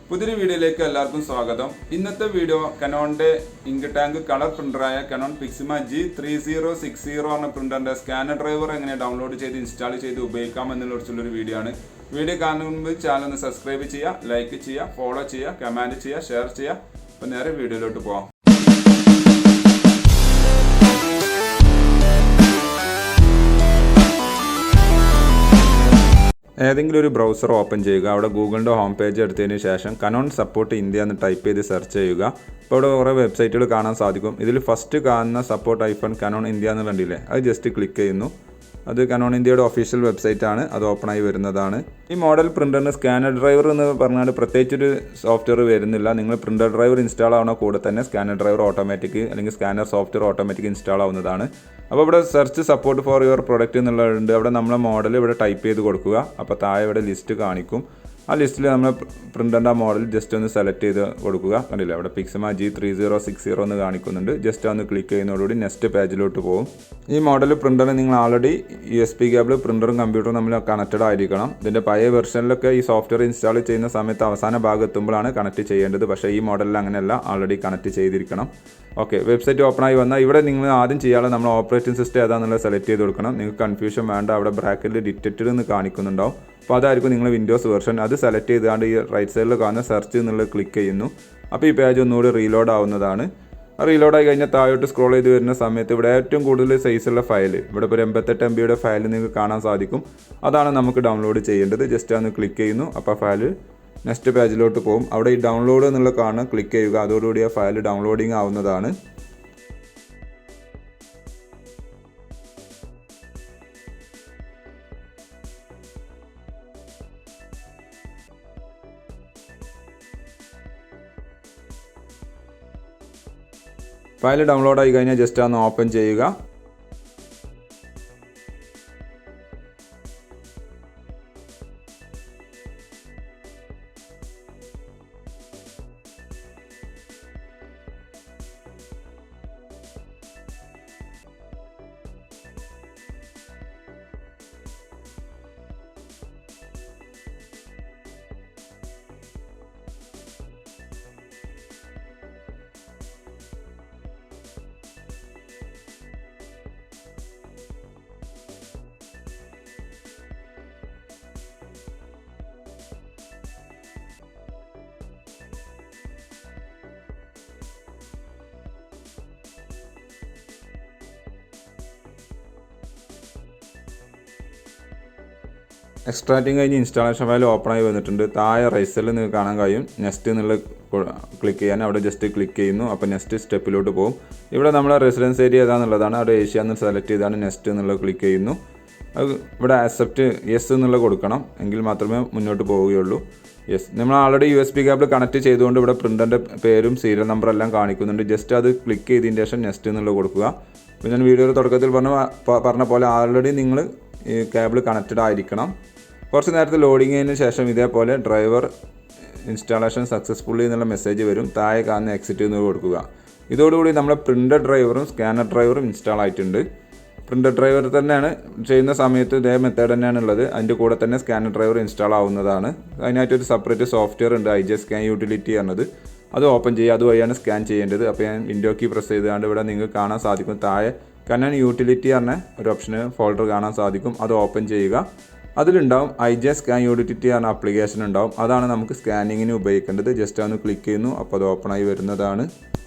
പുതിയൊരു വീഡിയോയിലേക്ക് എല്ലാവർക്കും സ്വാഗതം. ഇന്നത്തെ വീഡിയോ കനോണിന്റെ ഇങ്ക് ടാങ്ക് കളർ പ്രിന്ററായ കനോൺ പിക്സിമ G3060 എന്ന പ്രിന്ററിന്റെ സ്കാനർ ഡ്രൈവർ എങ്ങനെ ഡൗൺലോഡ് ചെയ്ത് ഇൻസ്റ്റാൾ ചെയ്ത് ഉപയോഗിക്കാം എന്നതിനെക്കുറിച്ചുള്ളൊരു വീഡിയോ ആണ്. വീഡിയോ കാണുന്ന മുമ്പ് ചാനൽ ഒന്ന് സബ്സ്ക്രൈബ് ചെയ്യുക, ലൈക്ക് ചെയ്യുക, ഫോളോ ചെയ്യുക, കമന്റ് ചെയ്യുക, ഷെയർ ചെയ്യുക. അപ്പോൾ നേരെ വീഡിയോയിലോട്ട് പോകാം. ഏതെങ്കിലും ഒരു ബ്രൗസർ ഓപ്പൺ ചെയ്യുക. അവിടെ ഗൂഗിളിൻ്റെ ഹോം പേജ് എടുത്തതിന് ശേഷം കനോൺ സപ്പോർട്ട് ഇന്ത്യ എന്ന് ടൈപ്പ് ചെയ്ത് സെർച്ച് ചെയ്യുക. അപ്പോൾ അവിടെ കുറേ വെബ്സൈറ്റുകൾ കാണാൻ സാധിക്കും. ഇതിൽ ഫസ്റ്റ് കാണുന്ന സപ്പോർട്ട് ഐഫോൺ കനോൺ ഇന്ത്യ എന്ന് കണ്ടില്ലേ, അത് ജസ്റ്റ് ക്ലിക്ക് ചെയ്യുന്നു. അത് കനോൺ ഇന്ത്യയുടെ ഒഫീഷ്യൽ വെബ്സൈറ്റ് ആണ്, അത് ഓപ്പണായി വരുന്നതാണ്. ഈ മോഡൽ പ്രിൻ്ററിന് സ്കാനർ ഡ്രൈവർ എന്ന് പറഞ്ഞാൽ പ്രത്യേകിച്ചൊരു സോഫ്റ്റ്വെയർ വരുന്നില്ല. നിങ്ങൾ പ്രിൻ്റർ ഡ്രൈവർ ഇൻസ്റ്റാൾ ആവുന്ന കൂടെ തന്നെ സ്കാനർ ഡ്രൈവർ ഓട്ടോമാറ്റിക് അല്ലെങ്കിൽ സ്കാനർ സോഫ്റ്റ്വെയർ ഓട്ടോമാറ്റിക് ഇൻസ്റ്റാൾ ആവുന്നതാണ്. അപ്പോൾ ഇവിടെ search support for your product എന്നുള്ളതുണ്ട്. അവിടെ നമ്മളെ മോഡൽ ഇവിടെ ടൈപ്പ് ചെയ്ത് കൊടുക്കുക. അപ്പോൾ താഴെ ഇവിടെ ലിസ്റ്റ് കാണിക്കും. ആ ലിസ്റ്റിൽ നമ്മൾ പ്രിൻ്ററിൻ്റെ മോഡൽ ജസ്റ്റ് ഒന്ന് സെലക്ട് ചെയ്ത് കൊടുക്കുക. കണ്ടില്ല, അവിടെ പിക്സിമ G3060 എന്ന് കാണിക്കുന്നുണ്ട്. ജസ്റ്റ് ഒന്ന് ക്ലിക്ക് ചെയ്യുന്നതോടുകൂടി നെക്സ്റ്റ് പേജിലോട്ട് പോകും. ഈ മോഡൽ പ്രിൻ്ററിന് നിങ്ങൾ ആൾറെഡി USB കേബിൾ പ്രിൻ്ററും കമ്പ്യൂട്ടറും തമ്മിൽ കണക്റ്റഡ് ആയിരിക്കണം. ഇതിൻ്റെ പഴയ വെർഷനിലൊക്കെ ഈ സോഫ്റ്റ്വെയർ ഇൻസ്റ്റാൾ ചെയ്യുന്ന സമയത്ത് അവസാന ഭാഗം എത്തുമ്പോഴാണ് കണക്ട് ചെയ്യേണ്ടത്. പക്ഷേ ഈ മോഡലിൽ അങ്ങനെയല്ല, ആൾറെഡി കണക്ട് ചെയ്തിരിക്കണം. ഓക്കെ, വെബ്സൈറ്റ് ഓപ്പണായി വന്നാൽ ഇവിടെ നിങ്ങൾ ആദ്യം ചെയ്യാതെ നമ്മൾ ഓപ്പറേറ്റിംഗ് സിസ്റ്റം ഏതാണെന്നുള്ളത് സെലക്ട് ചെയ്ത് കൊടുക്കണം. നിങ്ങൾക്ക് കൺഫ്യൂഷൻ വേണ്ട. അവിടെ ബ്രാക്കറ്റിൽ ഡിറ്റക്റ്റഡ് എന്ന് കാണിക്കുന്നുണ്ടാവും. അപ്പോൾ അതായിരിക്കും നിങ്ങൾ വിൻഡോസ് വെർഷൻ. അത് സെലക്ട് ചെയ്തുകൊണ്ട് ഈ റൈറ്റ് സൈഡിൽ കാണുന്ന സെർച്ച് എന്നുള്ളത് ക്ലിക്ക് ചെയ്യുന്നു. അപ്പോൾ ഈ പേജ് ഒന്നുകൂടി റീലോഡ് ആവുന്നതാണ്. റീലോഡായി കഴിഞ്ഞാൽ താഴോട്ട് സ്ക്രോൾ ചെയ്ത് വരുന്ന സമയത്ത് ഇവിടെ ഏറ്റവും കൂടുതൽ സൈസുള്ള ഫയൽ, ഇവിടെ ഇപ്പോൾ 88 MB ഫയൽ നിങ്ങൾക്ക് കാണാൻ സാധിക്കും. അതാണ് നമുക്ക് ഡൗൺലോഡ് ചെയ്യേണ്ടത്. ജസ്റ്റ് ഒന്ന് ക്ലിക്ക് ചെയ്യുന്നു. അപ്പോൾ ഫയൽ നെക്സ്റ്റ് പേജിലോട്ട് പോകും. അവിടെ ഈ ഡൗൺലോഡ് എന്നുള്ള കാണാൻ ക്ലിക്ക് ചെയ്യുക. അതോടുകൂടി ആ ഫയൽ ഡൗൺലോഡിങ് ആവുന്നതാണ്. ഫയൽ ഡൗൺലോഡ് ആയി കഴിഞ്ഞാൽ ജസ്റ്റ് ഒന്ന് ഓപ്പൺ ചെയ്യുക. എക്സ്ട്രാക്റ്റിംഗ് കഴിഞ്ഞ് ഇൻസ്റ്റാളേഷൻ ഫയൽ ഓപ്പണായി വന്നിട്ടുണ്ട്. താഴെ റൈറ്റ് സൈഡിൽ നിങ്ങൾക്ക് കാണാൻ കഴിയും നെക്സ്റ്റ് എന്നുള്ള ക്ലിക്ക് ചെയ്യാൻ. അവിടെ ജസ്റ്റ് ക്ലിക്ക് ചെയ്യുന്നു. അപ്പോൾ നെക്സ്റ്റ് സ്റ്റെപ്പിലോട്ട് പോകും. ഇവിടെ നമ്മുടെ റെസിഡൻസ് ഏരിയ ഏതാണെന്നുള്ളതാണ്. അവിടെ ഏഷ്യ എന്ന് സെലക്ട് ചെയ്താണ് നെക്സ്റ്റ് എന്നുള്ളത് ക്ലിക്ക് ചെയ്യുന്നു. അത് ഇവിടെ ആക്സെപ്റ്റ് യെസ് എന്നുള്ളത് കൊടുക്കണം, എങ്കിൽ മാത്രമേ മുന്നോട്ട് പോവുകയുള്ളൂ. യെസ്, നമ്മൾ ആൾറെഡി USB കേബിൾ കണക്ട് ചെയ്തുകൊണ്ട് ഇവിടെ പ്രിൻ്ററിൻ്റെ പേരും സീരിയൽ നമ്പർ എല്ലാം കാണിക്കുന്നുണ്ട്. ജസ്റ്റ് അത് ക്ലിക്ക് ചെയ്തതിന് ശേഷം നെക്സ്റ്റ് എന്നുള്ളത് കൊടുക്കുക. അപ്പോൾ ഞാൻ വീഡിയോയുടെ തുടക്കത്തിൽ പറഞ്ഞ പോലെ ആൾറെഡി നിങ്ങൾ ഈ കേബിൾ കണക്റ്റഡ് ആയിരിക്കണം. കുറച്ച് നേരത്തെ ലോഡിങ് ചെയ്തതിന് ശേഷം ഇതേപോലെ ഡ്രൈവർ ഇൻസ്റ്റാളേഷൻ സക്സസ്ഫുള്ളി എന്നുള്ള മെസ്സേജ് വരും. താഴെ കാണുന്ന എക്സിറ്റ് എന്ന് കൊടുക്കുക. ഇതോടുകൂടി നമ്മുടെ പ്രിൻ്റർ ഡ്രൈവറും സ്കാനർ ഡ്രൈവറും ഇൻസ്റ്റാൾ ആയിട്ടുണ്ട്. പ്രിൻ്റർ ഡ്രൈവർ തന്നെയാണ് ചെയ്യുന്ന സമയത്ത് ഇതേ മെത്തേഡ് തന്നെയാണ് ഉള്ളത്. അതിൻ്റെ കൂടെ തന്നെ സ്കാനർ ഡ്രൈവർ ഇൻസ്റ്റാൾ ആവുന്നതാണ്. അതിനായിട്ടൊരു സെപ്പറേറ്റ് സോഫ്റ്റ്വെയർ ഉണ്ട്, IJ സ്കാൻ യൂട്ടിലിറ്റി എന്നത്. അത് ഓപ്പൺ ചെയ്യുക. അതുവഴിയാണ് സ്കാൻ ചെയ്യേണ്ടത്. അപ്പോൾ ഞാൻ വിൻഡോ കീ പ്രസ് ചെയ്തുകൊണ്ട് ഇവിടെ നിങ്ങൾക്ക് കാണാൻ സാധിക്കും താഴെ കനോൺ യൂട്ടിലിറ്റി പറഞ്ഞ ഒരു ഓപ്ഷന് ഫോൾഡർ കാണാൻ സാധിക്കും. അത് ഓപ്പൺ ചെയ്യുക. അതിലുണ്ടാവും IJ സ്കാൻ യൂട്ടിലിറ്റി എന്ന ആപ്ലിക്കേഷൻ ഉണ്ടാവും. അതാണ് നമുക്ക് സ്കാനിങ്ങിന് ഉപയോഗിക്കേണ്ടത്. ജസ്റ്റ് ഒന്ന് ക്ലിക്ക് ചെയ്യുന്നു. അപ്പോൾ അത് ഓപ്പണായി വരുന്നതാണ്.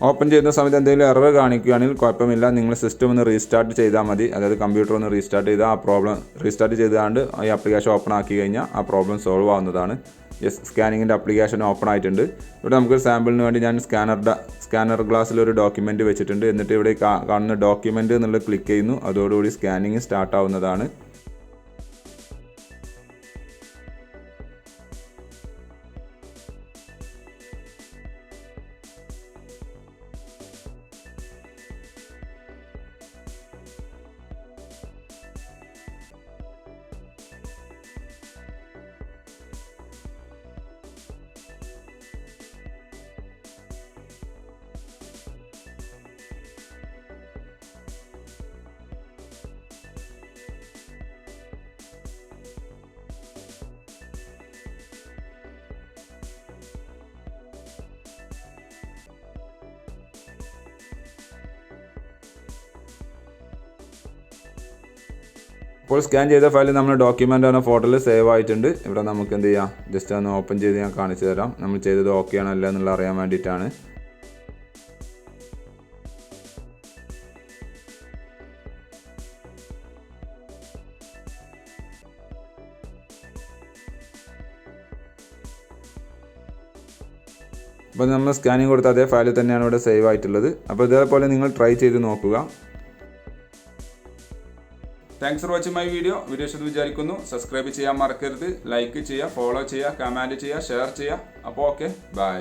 ഓപ്പൺ ചെയ്യുന്ന സമയത്ത് എന്തെങ്കിലും എറർ കാണിക്കുകയാണെങ്കിൽ കുഴപ്പമില്ല, നിങ്ങൾ സിസ്റ്റം ഒന്ന് റീസ്റ്റാർട്ട് ചെയ്താൽ മതി. അതായത് കമ്പ്യൂട്ടർ ഒന്ന് റീസ്റ്റാർട്ട് ചെയ്താൽ ആ പ്രോബ്ലം റീസ്റ്റാർട്ട് ചെയ്തുകൊണ്ട് ഈ ആപ്ലിക്കേഷൻ ഓപ്പൺ ആക്കി കഴിഞ്ഞാൽ ആ പ്രോബ്ലം സോൾവ് ആവുന്നതാണ്. യെസ്, സ്കാനിങ്ങിൻ്റെ ആപ്ലിക്കേഷൻ ഓപ്പൺ ആയിട്ടുണ്ട്. ഇവിടെ നമുക്കൊരു സാമ്പിളിന് വേണ്ടി ഞാൻ സ്കാനർ ഗ്ലാസ്സിലൊരു ഡോക്യുമെൻറ്റ് വെച്ചിട്ടുണ്ട്. എന്നിട്ട് ഇവിടെ കാണുന്ന ഡോക്യുമെൻറ്റ് എന്നുള്ളത് ക്ലിക്ക് ചെയ്യുന്നു. അതോടുകൂടി സ്കാനിങ് സ്റ്റാർട്ട് ആവുന്നതാണ്. ഇപ്പോൾ സ്കാൻ ചെയ്ത ഫയൽ നമ്മൾ ഡോക്യുമെൻ്റ് എന്ന ഫോൾഡറിൽ സേവ് ആയിട്ടുണ്ട്. ഇവിടെ നമുക്ക് എന്ത് ചെയ്യാം, ജസ്റ്റ് ഒന്ന് ഓപ്പൺ ചെയ്ത് ഞാൻ കാണിച്ചു തരാം. നമ്മൾ ചെയ്തത് ഓക്കെ ആണോ അല്ല എന്നുള്ള അറിയാൻ വേണ്ടിയിട്ടാണ്. അപ്പോൾ നമ്മൾ സ്കാനിങ് കൊടുത്ത അതേ ഫയൽ തന്നെയാണ് ഇവിടെ സേവ് ആയിട്ടുള്ളത്. അപ്പോൾ ഇതേപോലെ നിങ്ങൾ ട്രൈ ചെയ്ത് നോക്കുക. Thanks for watching my video ഇഷ്ടം വിചാരിക്കുന്നു. സബ്സ്ക്രൈബ് ചെയ്യാൻ മറക്കരുത്, ലൈക്ക് ചെയ്യുക, ഫോളോ ചെയ്യുക, കമൻറ്റ് ചെയ്യുക, ഷെയർ ചെയ്യുക. അപ്പോൾ ഓക്കെ, ബൈ.